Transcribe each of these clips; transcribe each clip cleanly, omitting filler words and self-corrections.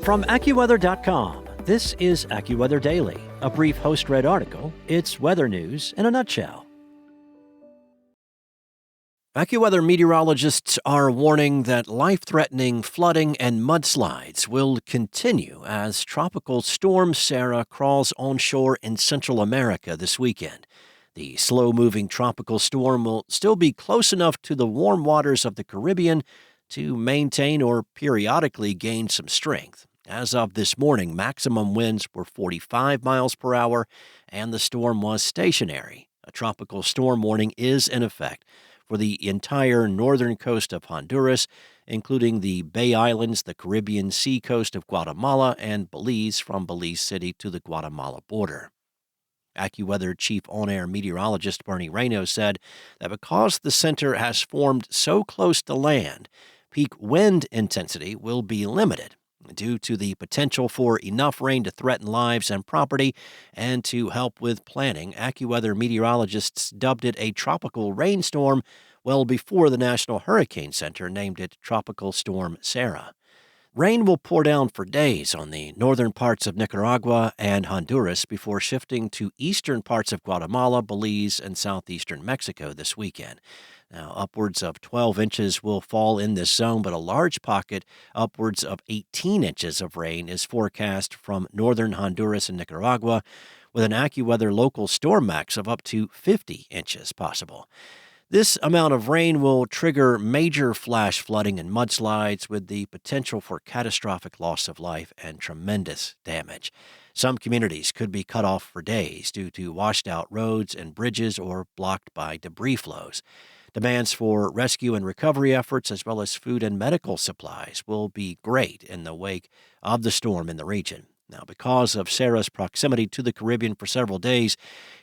From AccuWeather.com, this is AccuWeather Daily, a brief host-read article. It's weather news in a nutshell. AccuWeather meteorologists are warning that life-threatening flooding and mudslides will continue as Tropical Storm Sara crawls onshore in Central America this weekend. The slow-moving tropical storm will still be close enough to the warm waters of the Caribbean to maintain or periodically gain some strength. As of this morning, maximum winds were 45 miles per hour, and the storm was stationary. A tropical storm warning is in effect for the entire northern coast of Honduras, including the Bay Islands, the Caribbean Sea coast of Guatemala, and Belize from Belize City to the Guatemala border. AccuWeather Chief On-Air Meteorologist Bernie Rayno said that because the center has formed so close to land, peak wind intensity will be limited due to the potential for enough rain to threaten lives and property. And to help with planning, AccuWeather meteorologists dubbed it a tropical rainstorm well before the National Hurricane Center named it Tropical Storm Sara. Rain will pour down for days on the northern parts of Nicaragua and Honduras before shifting to eastern parts of Guatemala, Belize, and southeastern Mexico this weekend. Now, upwards of 12 inches will fall in this zone, but a large pocket, upwards of 18 inches of rain, is forecast from northern Honduras and Nicaragua, with an AccuWeather local storm max of up to 50 inches possible. This amount of rain will trigger major flash flooding and mudslides with the potential for catastrophic loss of life and tremendous damage. Some communities could be cut off for days due to washed out roads and bridges or blocked by debris flows. Demands for rescue and recovery efforts, as well as food and medical supplies, will be great in the wake of the storm in the region. Now, because of Sara's proximity to the Caribbean for several days,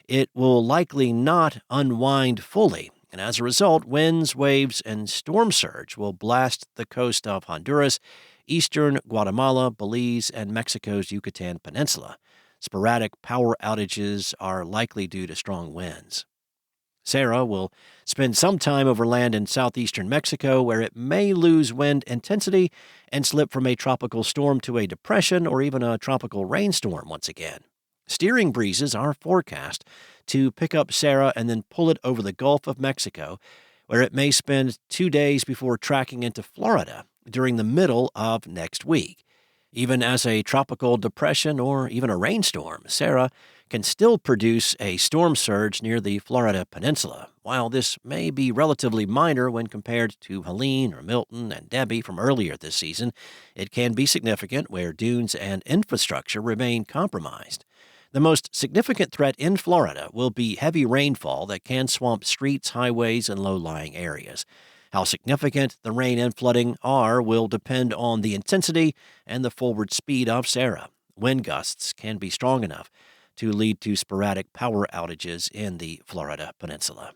it will likely not unwind fully. And as a result, winds, waves, and storm surge will blast the coast of Honduras, eastern Guatemala, Belize, and Mexico's Yucatan Peninsula. Sporadic power outages are likely due to strong winds. Sara will spend some time over land in southeastern Mexico, where it may lose wind intensity and slip from a tropical storm to a depression or even a tropical rainstorm once again. Steering breezes are forecast to pick up Sara and then pull it over the Gulf of Mexico, where it may spend 2 days before tracking into Florida during the middle of next week. Even as a tropical depression or even a rainstorm, Sara can still produce a storm surge near the Florida Peninsula. While this may be relatively minor when compared to Helene or Milton and Debbie from earlier this season, it can be significant where dunes and infrastructure remain compromised. The most significant threat in Florida will be heavy rainfall that can swamp streets, highways, and low-lying areas. How significant the rain and flooding are will depend on the intensity and the forward speed of Sara. Wind gusts can be strong enough to lead to sporadic power outages in the Florida Peninsula.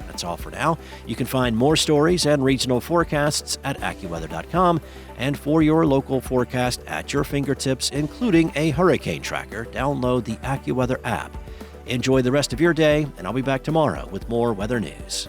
That's all for now. You can find more stories and regional forecasts at AccuWeather.com, and for your local forecast at your fingertips, including a hurricane tracker, download the AccuWeather app. Enjoy the rest of your day, and I'll be back tomorrow with more weather news.